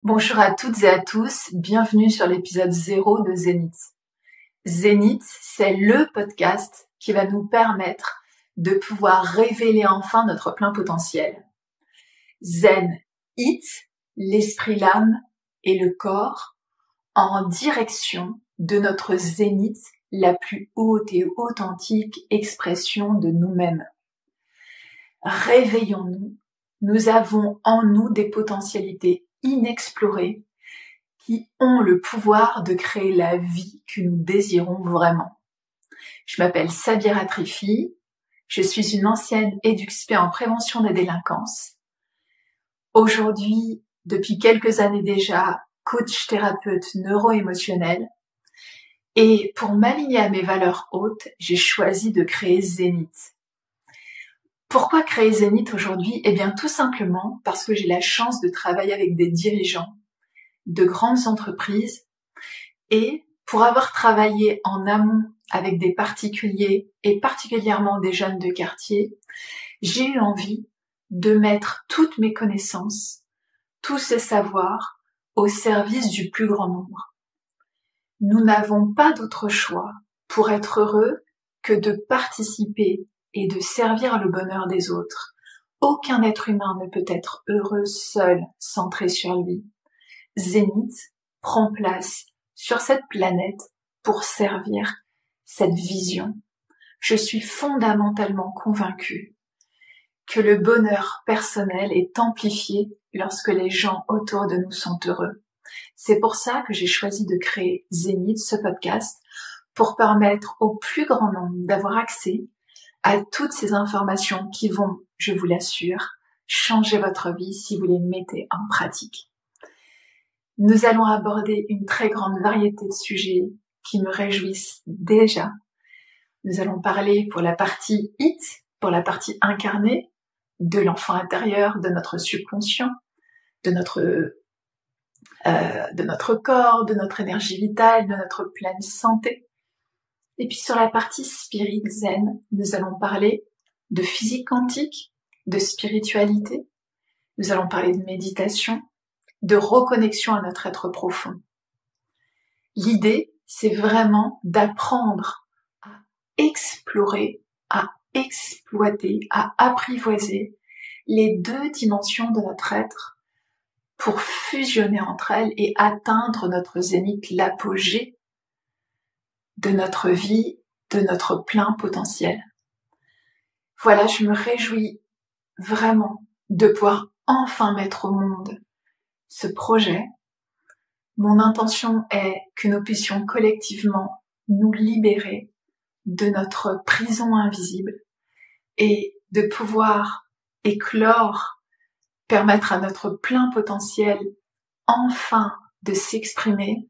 Bonjour à toutes et à tous, bienvenue sur l'épisode 0 de Zénith. Zénith, c'est le podcast qui va nous permettre de pouvoir révéler enfin notre plein potentiel. Zen It, l'esprit, l'âme et le corps en direction de notre zénith, la plus haute et authentique expression de nous-mêmes. Réveillons-nous, nous avons en nous des potentialités inexplorées qui ont le pouvoir de créer la vie que nous désirons vraiment. Je m'appelle Sabira Trifi, je suis une ancienne éduc-spé en prévention des délinquances. Aujourd'hui, depuis quelques années déjà, coach thérapeute neuro-émotionnel. Et pour m'aligner à mes valeurs hautes, j'ai choisi de créer Zénith. Pourquoi créer Zénith aujourd'hui ? Eh bien, tout simplement parce que j'ai la chance de travailler avec des dirigeants de grandes entreprises et pour avoir travaillé en amont avec des particuliers et particulièrement des jeunes de quartier, j'ai eu envie de mettre toutes mes connaissances, tous ces savoirs au service du plus grand nombre. Nous n'avons pas d'autre choix pour être heureux que de participer et de servir le bonheur des autres. Aucun être humain ne peut être heureux seul, centré sur lui. Zénith prend place sur cette planète pour servir cette vision. Je suis fondamentalement convaincue que le bonheur personnel est amplifié lorsque les gens autour de nous sont heureux. C'est pour ça que j'ai choisi de créer Zénith, ce podcast, pour permettre au plus grand nombre d'avoir accès à toutes ces informations qui vont, je vous l'assure, changer votre vie si vous les mettez en pratique. Nous allons aborder une très grande variété de sujets qui me réjouissent déjà. Nous allons parler pour la partie IT, pour la partie incarnée, de l'enfant intérieur, de notre subconscient, de notre corps, de notre énergie vitale, de notre pleine santé. Et puis sur la partie spirit zen, nous allons parler de physique quantique, de spiritualité. Nous allons parler de méditation, de reconnexion à notre être profond. L'idée, c'est vraiment d'apprendre à explorer, à exploiter, à apprivoiser les deux dimensions de notre être pour fusionner entre elles et atteindre notre zénith, l'apogée de notre vie, de notre plein potentiel. Voilà, je me réjouis vraiment de pouvoir enfin mettre au monde ce projet. Mon intention est que nous puissions collectivement nous libérer de notre prison invisible et de pouvoir éclore, permettre à notre plein potentiel enfin de s'exprimer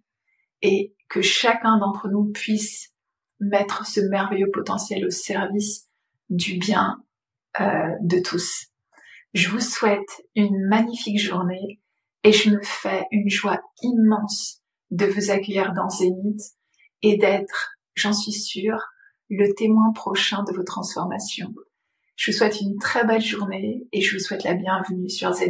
et que chacun d'entre nous puisse mettre ce merveilleux potentiel au service du bien de tous. Je vous souhaite une magnifique journée et je me fais une joie immense de vous accueillir dans Zénith et d'être, j'en suis sûre, le témoin prochain de vos transformations. Je vous souhaite une très belle journée et je vous souhaite la bienvenue sur Zénith.